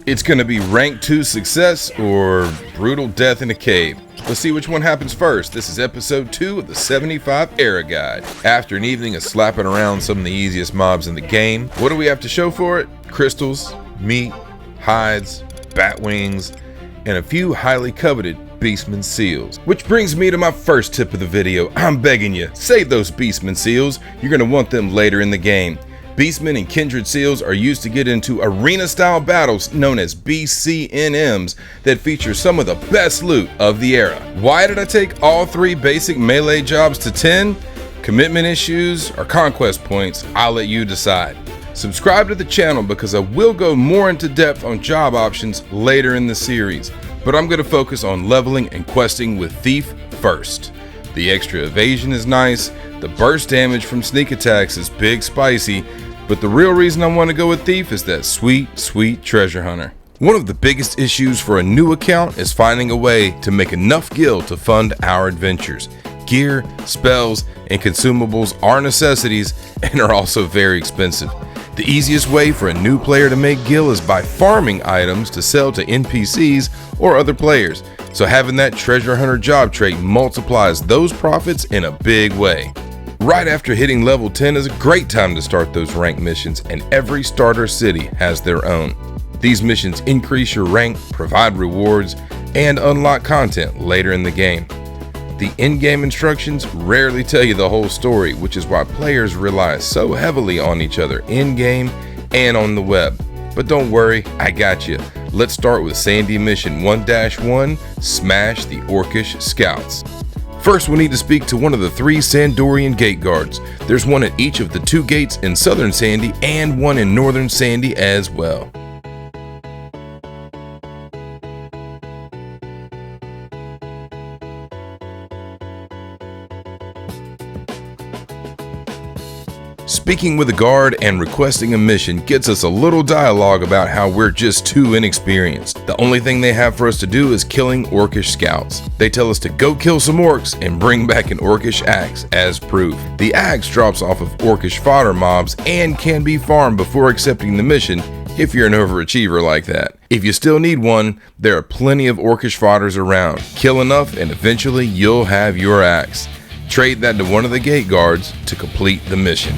It's gonna be rank 2 success or brutal death in a cave. Let's see which one happens first. This is episode 2 of the 75 Era Guide. After an evening of slapping around some of the easiest mobs in the game, what do we have to show for it? Crystals, meat, hides, bat wings, and a few highly coveted Beastmen seals. Which brings me to my first tip of the video. I'm begging you, save those Beastmen seals. You're gonna want them later in the game. Beastmen and Kindred seals are used to get into arena-style battles known as BCNMs that feature some of the best loot of the era. Why did I take all 3 basic melee jobs to 10? Commitment issues or conquest points? I'll let you decide. Subscribe to the channel because I will go more into depth on job options later in the series, but I'm going to focus on leveling and questing with Thief first. The extra evasion is nice, the burst damage from sneak attacks is big spicy, but the real reason I want to go with Thief is that sweet treasure hunter. One of the biggest issues for a new account is finding a way to make enough gil to fund our adventures. Gear, spells, and consumables are necessities and are also very expensive. The easiest way for a new player to make gil is by farming items to sell to NPCs or other players, so having that treasure hunter job trait multiplies those profits in a big way. Right after hitting level 10 is a great time to start those rank missions, and every starter city has their own. These missions increase your rank, provide rewards, and unlock content later in the game. The in-game instructions rarely tell you the whole story, which is why players rely so heavily on each other in-game and on the web. But don't worry, I got you. Let's start with Sandy Mission 1-1, Smash the Orcish Scouts. First, we need to speak to one of the 3 Sandorian gate guards. There's one at each of the 2 gates in Southern Sandy and one in Northern Sandy as well. Speaking with a guard and requesting a mission gets us a little dialogue about how we're just too inexperienced. The only thing they have for us to do is killing Orcish scouts. They tell us to go kill some orcs and bring back an Orcish axe as proof. The axe drops off of Orcish Fodder mobs and can be farmed before accepting the mission if you're an overachiever like that. If you still need one, there are plenty of Orcish Fodders around. Kill enough and eventually you'll have your axe. Trade that to one of the gate guards to complete the mission.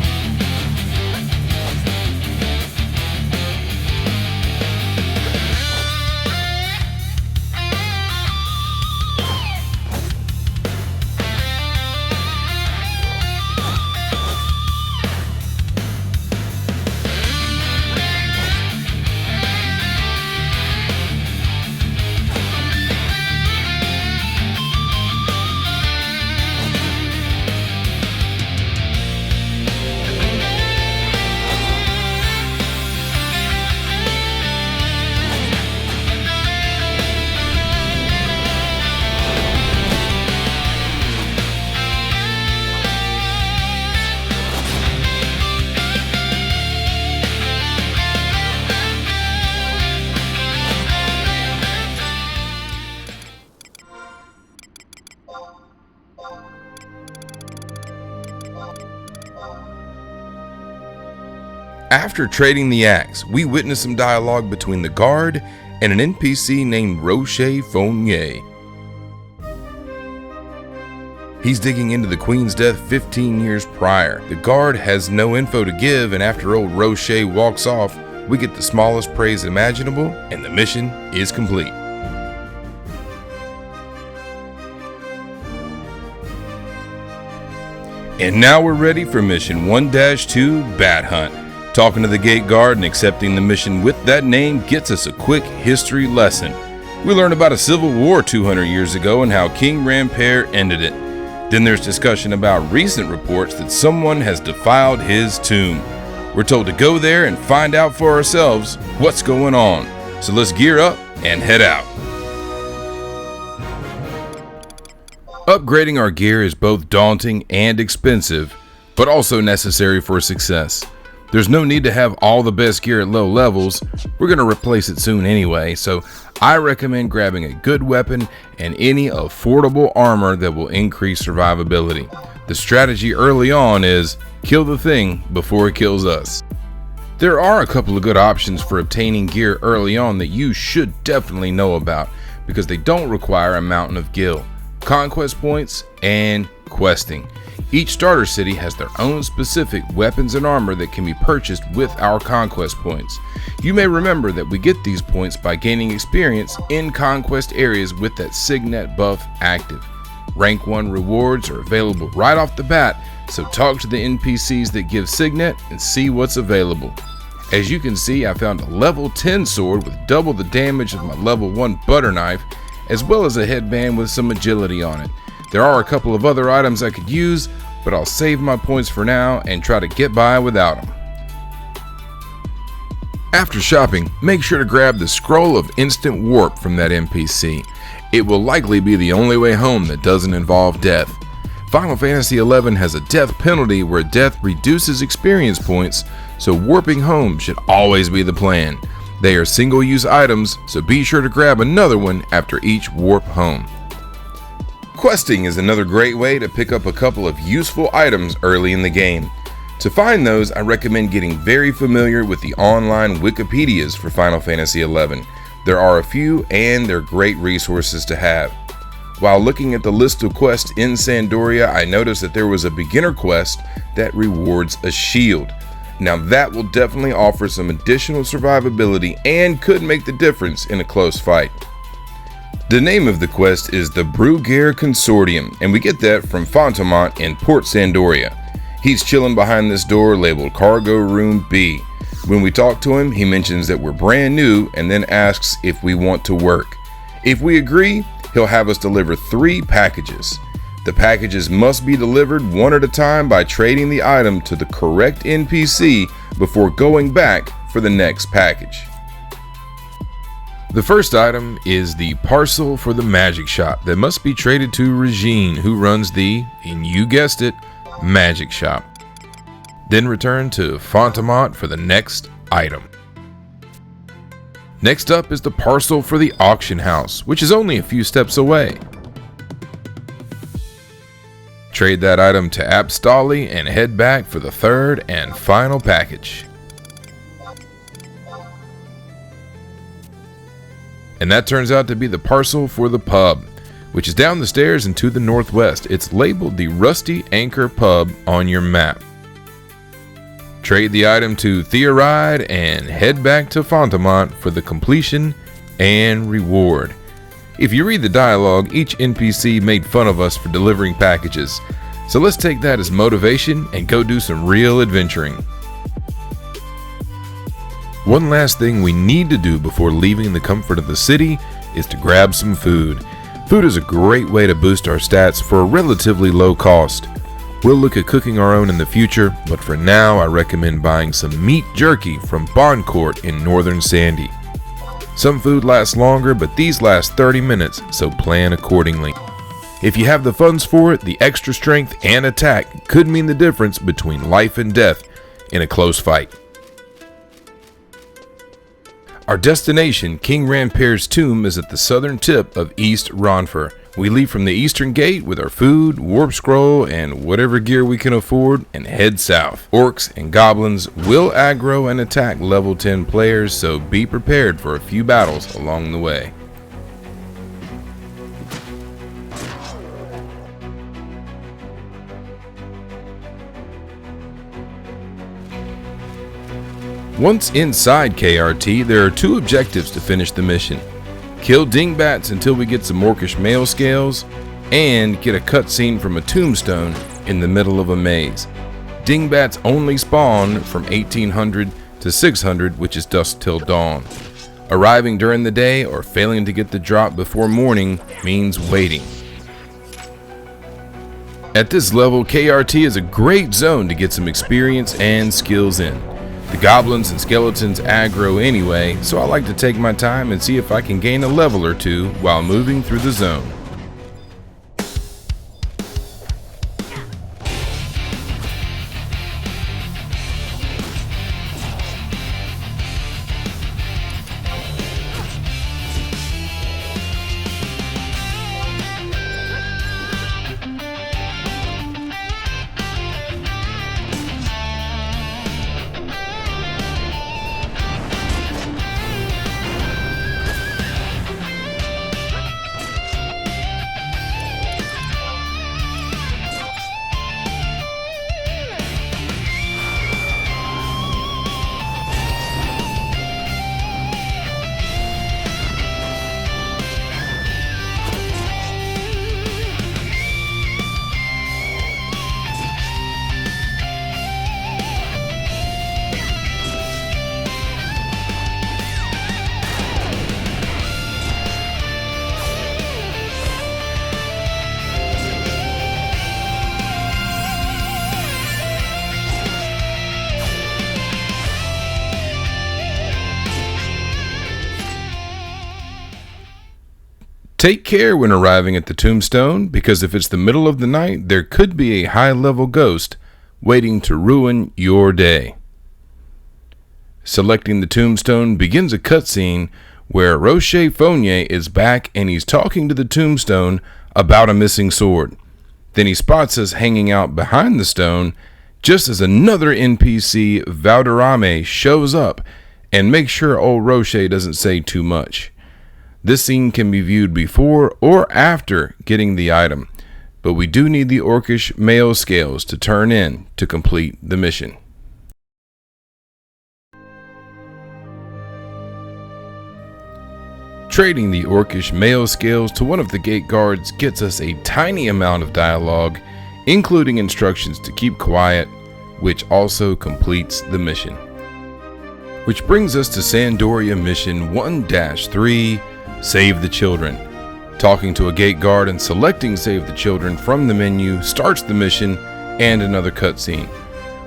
After trading the axe, we witness some dialogue between the guard and an NPC named Orcish Fodder. He's digging into the Queen's death 15 years prior. The guard has no info to give, and after old Orcish walks off, we get the smallest praise imaginable, and the mission is complete. And now we're ready for mission 1-2 Bat Hunt. Talking to the gate guard and accepting the mission with that name gets us a quick history lesson. We learn about a civil war 200 years ago and how King Ranperre ended it. Then there's discussion about recent reports that someone has defiled his tomb. We're told to go there and find out for ourselves what's going on. So let's gear up and head out. Upgrading our gear is both daunting and expensive, but also necessary for success. There's no need to have all the best gear at low levels. We're going to replace it soon anyway, so I recommend grabbing a good weapon and any affordable armor that will increase survivability. The strategy early on is kill the thing before it kills us. There are a couple of good options for obtaining gear early on that you should definitely know about because they don't require a mountain of gil, conquest points, and questing. Each starter city has their own specific weapons and armor that can be purchased with our conquest points. You may remember that we get these points by gaining experience in conquest areas with that signet buff active. Rank 1 rewards are available right off the bat, so talk to the NPCs that give signet and see what's available. As you can see, I found a level 10 sword with double the damage of my level 1 butter knife, as well as a headband with some agility on it. There are a couple of other items I could use, but I'll save my points for now and try to get by without them. After shopping, make sure to grab the Scroll of Instant Warp from that NPC. It will likely be the only way home that doesn't involve death. Final Fantasy XI has a death penalty where death reduces experience points, so warping home should always be the plan. They are single-use items, so be sure to grab another one after each warp home. Questing is another great way to pick up a couple of useful items early in the game. To find those, I recommend getting very familiar with the online Wikipedias for Final Fantasy XI. There are a few, and they're great resources to have. While looking at the list of quests in Sandoria, I noticed that there was a beginner quest that rewards a shield. Now that will definitely offer some additional survivability and could make the difference in a close fight. The name of the quest is the Brugaire Consortium, and we get that from Fontamont in Port Sandoria. He's chilling behind this door labeled Cargo Room B. When we talk to him, he mentions that we're brand new and then asks if we want to work. If we agree, he'll have us deliver 3 packages. The packages must be delivered one at a time by trading the item to the correct NPC before going back for the next package. The first item is the parcel for the magic shop that must be traded to Regine, who runs the, and you guessed it, magic shop. Then return to Fontamont for the next item. Next up is the parcel for the auction house, which is only a few steps away. Trade that item to Abstali and head back for the third and final package. And that turns out to be the parcel for the pub, which is down the stairs and to the northwest. It's labeled the Rusty Anchor Pub on your map. Trade the item to Theoride and head back to Fontamont for the completion and reward. If you read the dialogue, each NPC made fun of us for delivering packages, so let's take that as motivation and go do some real adventuring. One last thing we need to do before leaving the comfort of the city is to grab some food. Food is a great way to boost our stats for a relatively low cost. We'll look at cooking our own in the future, but for now I recommend buying some meat jerky from Boncort in northern Sandy. Some food lasts longer, but these last 30 minutes, so plan accordingly. If you have the funds for it, the extra strength and attack could mean the difference between life and death in a close fight. Our destination, King Ranperre's tomb, is at the southern tip of East Ranperre. We leave from the eastern gate with our food, warp scroll, and whatever gear we can afford, and head south. Orcs and goblins will aggro and attack level 10 players, so be prepared for a few battles along the way. Once inside KRT, there are 2 objectives to finish the mission. Kill dingbats until we get some orcish mail scales, and get a cutscene from a tombstone in the middle of a maze. Dingbats only spawn from 1800 to 600, which is dusk till dawn. Arriving during the day or failing to get the drop before morning means waiting. At this level, KRT is a great zone to get some experience and skills in. The goblins and skeletons aggro anyway, so I like to take my time and see if I can gain a level or 2 while moving through the zone. Take care when arriving at the tombstone, because if it's the middle of the night, there could be a high-level ghost waiting to ruin your day. Selecting the tombstone begins a cutscene where Orcish Fodder is back and he's talking to the tombstone about a missing sword. Then he spots us hanging out behind the stone just as another NPC, Valderrame, shows up and makes sure old Orcish doesn't say too much. This scene can be viewed before or after getting the item, but we do need the Orcish male scales to turn in to complete the mission. Trading the Orcish male scales to one of the gate guards gets us a tiny amount of dialogue, including instructions to keep quiet, which also completes the mission. Which brings us to Sandoria Mission 1-3, Save the Children. Talking to a gate guard and selecting Save the Children from the menu starts the mission and another cutscene.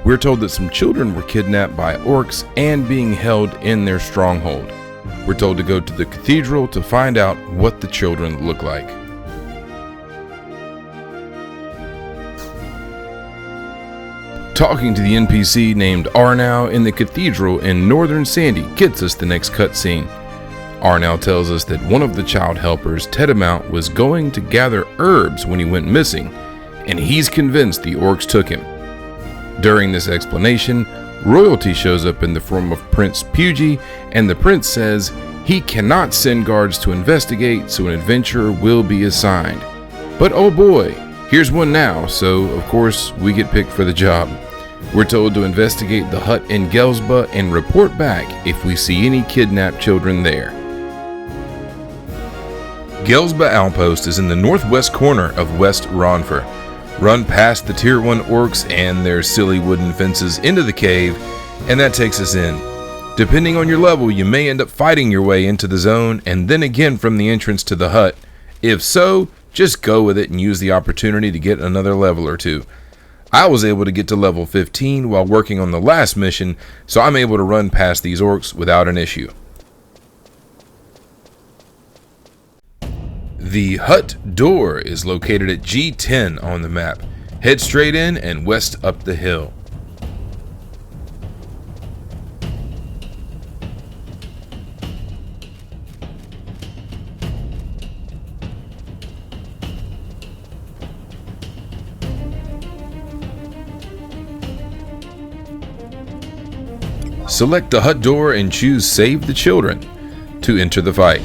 We're told that some children were kidnapped by orcs and being held in their stronghold. We're told to go to the cathedral to find out what the children look like. Talking to the NPC named Arnau in the cathedral in Northern Sandy gets us the next cutscene. Arnau tells us that one of the child helpers, Tedamount, was going to gather herbs when he went missing, and he's convinced the orcs took him. During this explanation, royalty shows up in the form of Prince Pugy, and the prince says he cannot send guards to investigate, so an adventurer will be assigned. But oh boy, here's one now, so of course we get picked for the job. We're told to investigate the hut in Ghelsba and report back if we see any kidnapped children there. Ghelsba Outpost is in the northwest corner of West Ranperre. Run past the Tier 1 orcs and their silly wooden fences into the cave, and that takes us in. Depending on your level, you may end up fighting your way into the zone and then again from the entrance to the hut. If so, just go with it and use the opportunity to get another level or two. I was able to get to level 15 while working on the last mission, so I'm able to run past these orcs without an issue. The hut door is located at G10 on the map. Head straight in and west up the hill. Select the hut door and choose Save the Children to enter the fight.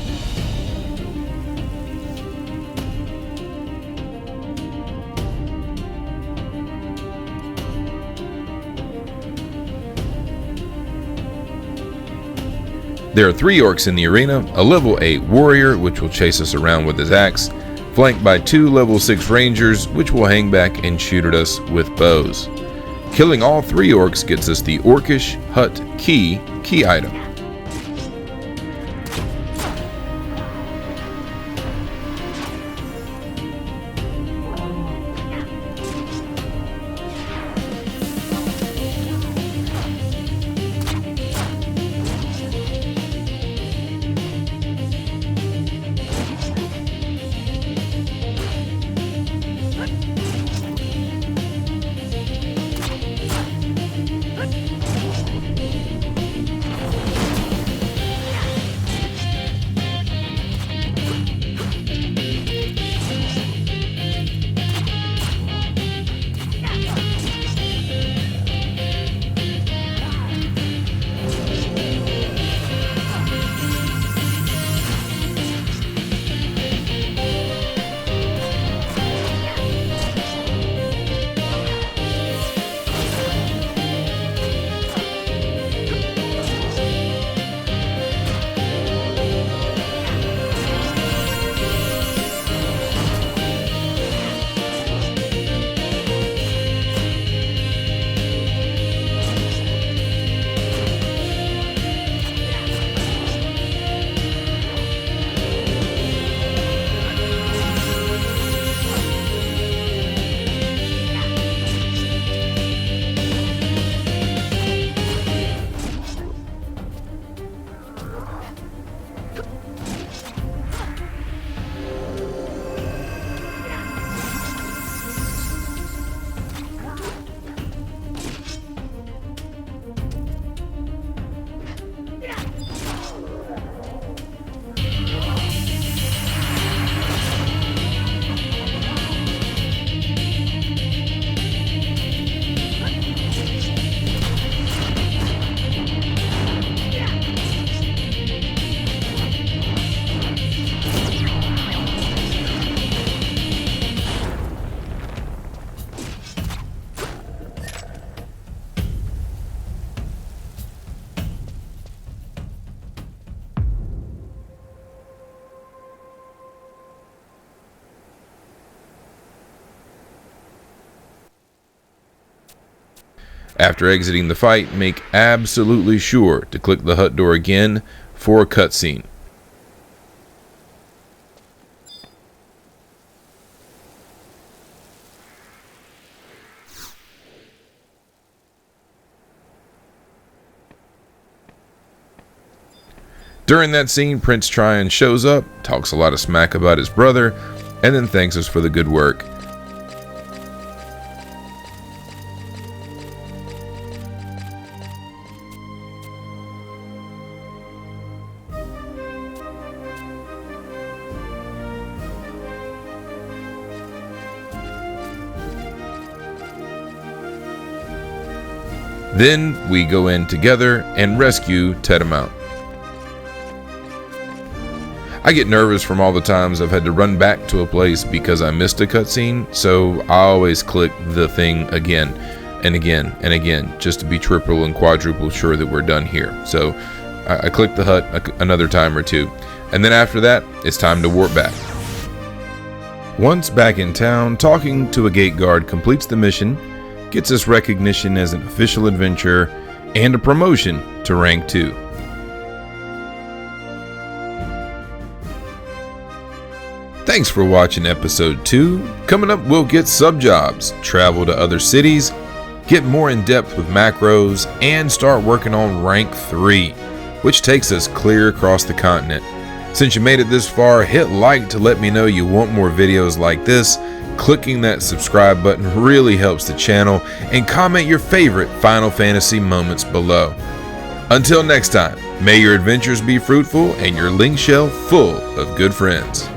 There are 3 orcs in the arena, a level 8 warrior, which will chase us around with his axe, flanked by 2 level 6 rangers, which will hang back and shoot at us with bows. Killing all 3 orcs gets us the Orcish Hut key item. After exiting the fight, make absolutely sure to click the hut door again for a cutscene. During that scene, Prince Tryon shows up, talks a lot of smack about his brother, and then thanks us for the good work. Then we go in together and rescue Tetamount. I get nervous from all the times I've had to run back to a place because I missed a cutscene, so I always click the thing again and again and again just to be triple and quadruple sure that we're done here. So I click the hut another time or two, and then after that, it's time to warp back. Once back in town, talking to a gate guard completes the mission, gets us recognition as an official adventurer, and a promotion to rank 2. Thanks for watching episode 2. Coming up, we'll get sub-jobs, travel to other cities, get more in depth with macros, and start working on rank 3, which takes us clear across the continent. Since you made it this far, hit like to let me know you want more videos like this. Clicking that subscribe button really helps the channel, and comment your favorite Final Fantasy moments below. Until next time, may your adventures be fruitful and your link shell full of good friends.